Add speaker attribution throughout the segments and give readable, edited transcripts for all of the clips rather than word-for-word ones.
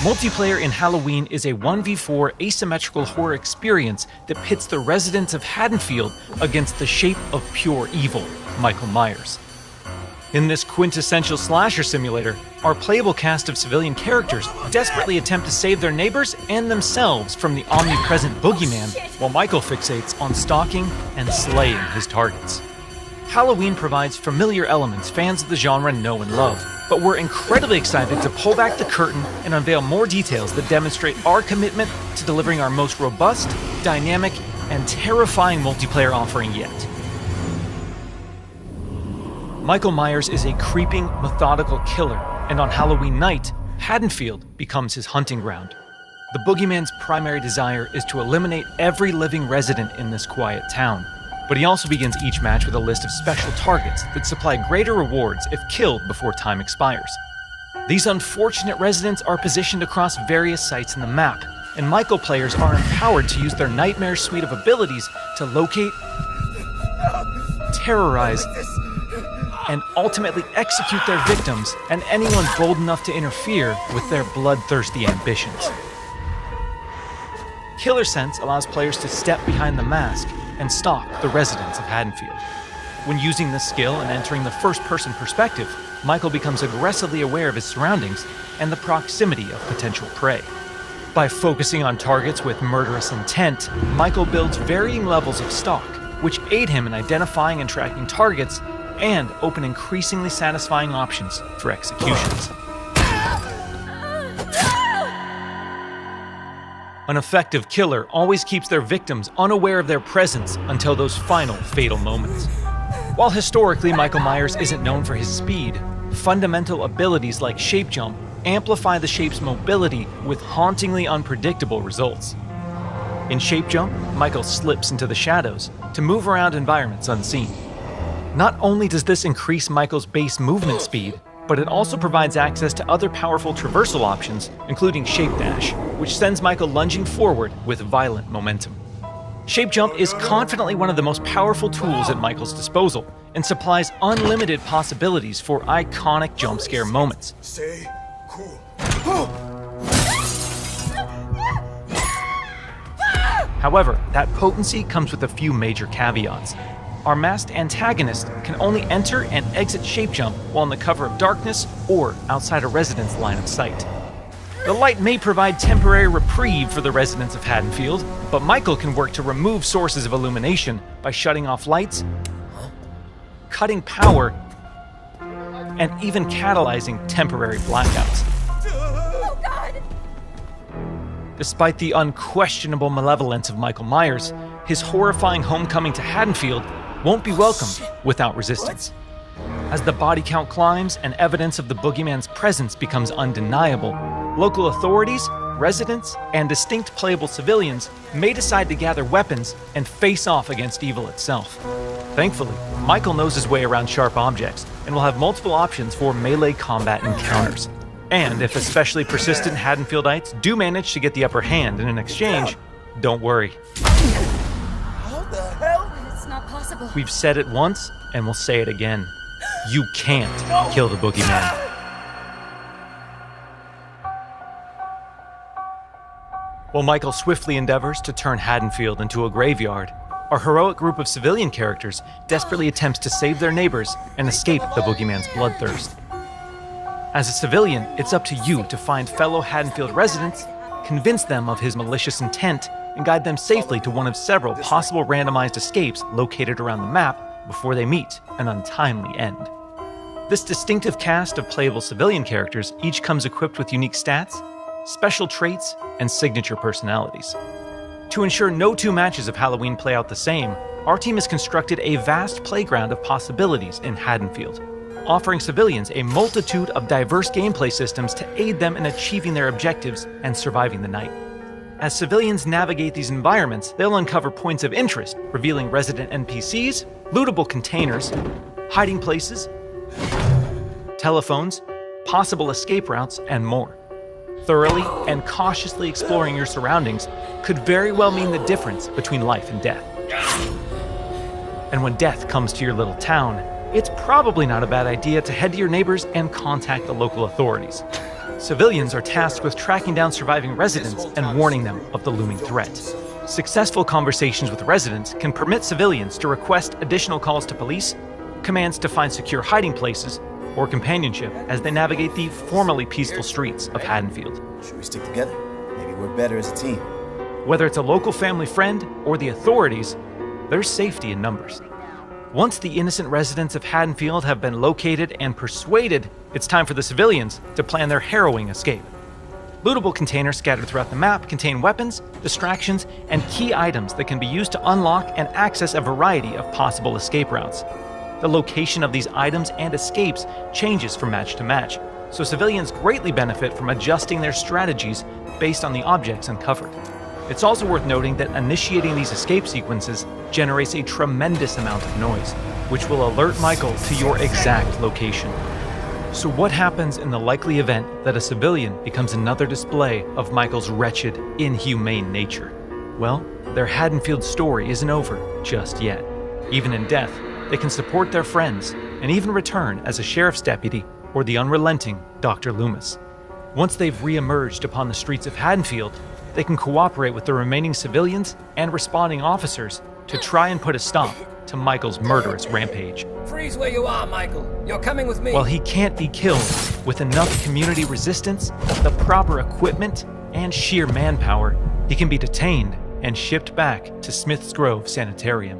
Speaker 1: Multiplayer in Halloween is a 1v4 asymmetrical horror experience that pits the residents of Haddonfield against the shape of pure evil, Michael Myers. In this quintessential slasher simulator, our playable cast of civilian characters desperately attempt to save their neighbors and themselves from the omnipresent boogeyman, while Michael fixates on stalking and slaying his targets. Halloween provides familiar elements fans of the genre know and love, but we're incredibly excited to pull back the curtain and unveil more details that demonstrate our commitment to delivering our most robust, dynamic, and terrifying multiplayer offering yet. Michael Myers is a creeping, methodical killer, and on Halloween night, Haddonfield becomes his hunting ground. The boogeyman's primary desire is to eliminate every living resident in this quiet town, but he also begins each match with a list of special targets that supply greater rewards if killed before time expires. These unfortunate residents are positioned across various sites in the map, and Michael players are empowered to use their nightmare suite of abilities to locate, terrorize, and ultimately execute their victims and anyone bold enough to interfere with their bloodthirsty ambitions. Killer Sense allows players to step behind the mask and stalk the residents of Haddonfield. When using this skill and entering the first-person perspective, Michael becomes aggressively aware of his surroundings and the proximity of potential prey. By focusing on targets with murderous intent, Michael builds varying levels of stalk, which aid him in identifying and tracking targets and open increasingly satisfying options for executions. An effective killer always keeps their victims unaware of their presence until those final fatal moments. While historically Michael Myers isn't known for his speed, fundamental abilities like shape jump amplify the shape's mobility with hauntingly unpredictable results. In shape jump, Michael slips into the shadows to move around environments unseen. Not only does this increase Michael's base movement speed, but it also provides access to other powerful traversal options, including Shape Dash, which sends Michael lunging forward with violent momentum. Shape Jump is confidently one of the most powerful tools at Michael's disposal, and supplies unlimited possibilities for iconic jump scare moments.
Speaker 2: Stay cool.
Speaker 1: However, that potency comes with a few major caveats. Our masked antagonist can only enter and exit Shape Jump while in the cover of darkness or outside a resident's line of sight. The light may provide temporary reprieve for the residents of Haddonfield, but Michael can work to remove sources of illumination by shutting off lights, cutting power, and even catalyzing temporary blackouts.
Speaker 3: Oh God!
Speaker 1: Despite the unquestionable malevolence of Michael Myers, his horrifying homecoming to Haddonfield won't be welcomed without resistance. As the body count climbs and evidence of the boogeyman's presence becomes undeniable, local authorities, residents, and distinct playable civilians may decide to gather weapons and face off against evil itself. Thankfully, Michael knows his way around sharp objects and will have multiple options for melee combat encounters. And if especially persistent Haddonfieldites do manage to get the upper hand in an exchange, don't worry.
Speaker 2: How the hell?
Speaker 3: It's not possible.
Speaker 1: We've said it once, and we'll say it again. You can't kill the boogeyman. While Michael swiftly endeavors to turn Haddonfield into a graveyard, our heroic group of civilian characters desperately attempts to save their neighbors and escape the boogeyman's bloodthirst. As a civilian, it's up to you to find fellow Haddonfield residents, convince them of his malicious intent, and guide them safely to one of several possible randomized escapes located around the map before they meet an untimely end. This distinctive cast of playable civilian characters each comes equipped with unique stats, special traits, and signature personalities. To ensure no two matches of Halloween play out the same, our team has constructed a vast playground of possibilities in Haddonfield, offering civilians a multitude of diverse gameplay systems to aid them in achieving their objectives and surviving the night. As civilians navigate these environments, they'll uncover points of interest, revealing resident NPCs, lootable containers, hiding places, telephones, possible escape routes, and more. Thoroughly and cautiously exploring your surroundings could very well mean the difference between life and death. And when death comes to your little town, it's probably not a bad idea to head to your neighbors and contact the local authorities. Civilians are tasked with tracking down surviving residents and warning them of the looming threat. Successful conversations with residents can permit civilians to request additional calls to police, commands to find secure hiding places, or companionship as they navigate the formerly peaceful streets of Haddonfield.
Speaker 4: Should we stick together? Maybe we're better as a team.
Speaker 1: Whether it's a local family friend or the authorities, there's safety in numbers. Once the innocent residents of Haddonfield have been located and persuaded, it's time for the civilians to plan their harrowing escape. Lootable containers scattered throughout the map contain weapons, distractions, and key items that can be used to unlock and access a variety of possible escape routes. The location of these items and escapes changes from match to match, so civilians greatly benefit from adjusting their strategies based on the objects uncovered. It's also worth noting that initiating these escape sequences generates a tremendous amount of noise, which will alert Michael to your exact location. So what happens in the likely event that a civilian becomes another display of Michael's wretched, inhumane nature? Well, their Haddonfield story isn't over just yet. Even in death, they can support their friends and even return as a sheriff's deputy or the unrelenting Dr. Loomis. Once they've re-emerged upon the streets of Haddonfield, they can cooperate with the remaining civilians and responding officers to try and put a stop to Michael's murderous rampage.
Speaker 5: Freeze where you are, Michael. You're coming with me.
Speaker 1: While he can't be killed, with enough community resistance, the proper equipment, and sheer manpower, he can be detained and shipped back to Smith's Grove Sanitarium.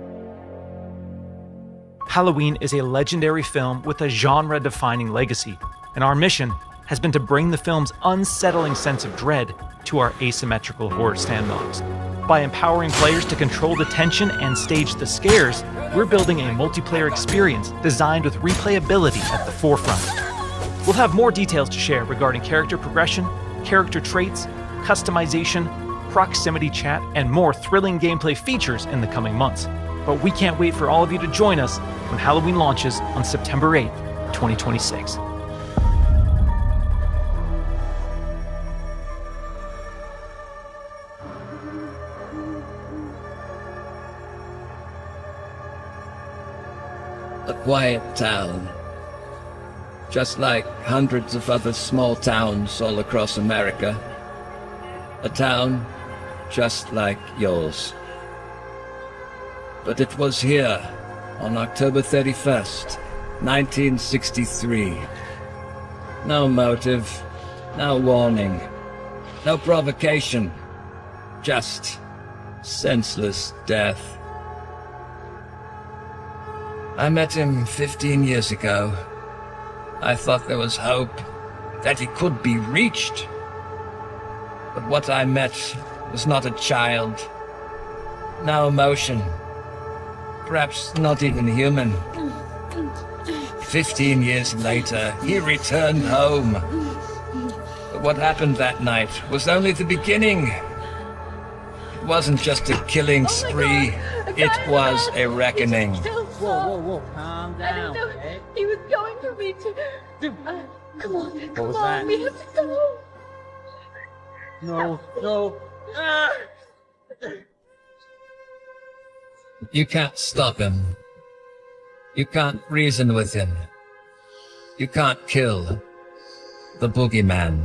Speaker 1: Halloween is a legendary film with a genre-defining legacy, and our mission has been to bring the film's unsettling sense of dread to our asymmetrical horror sandbox. By empowering players to control the tension and stage the scares, we're building a multiplayer experience designed with replayability at the forefront. We'll have more details to share regarding character progression, character traits, customization, proximity chat, and more thrilling gameplay features in the coming months. But we can't wait for all of you to join us when Halloween launches on September 8th, 2026.
Speaker 5: A quiet town. Just like hundreds of other small towns all across America. A town just like yours. But it was here, on October 31st, 1963. No motive, no warning, no provocation, just senseless death. I met him 15 years ago. I thought there was hope, that he could be reached. But what I met was not a child, no emotion. Perhaps not even human. 15 years later, he returned home. But what happened that night was only the beginning. It wasn't just a killing spree, it was a reckoning.
Speaker 6: Whoa, calm down.
Speaker 3: I didn't know
Speaker 6: Okay?
Speaker 3: he was going for me to... come on,
Speaker 6: was
Speaker 3: come
Speaker 6: that?
Speaker 3: on, we have to go.
Speaker 6: No. Ah!
Speaker 5: You can't stop him. You can't reason with him. You can't kill the boogeyman.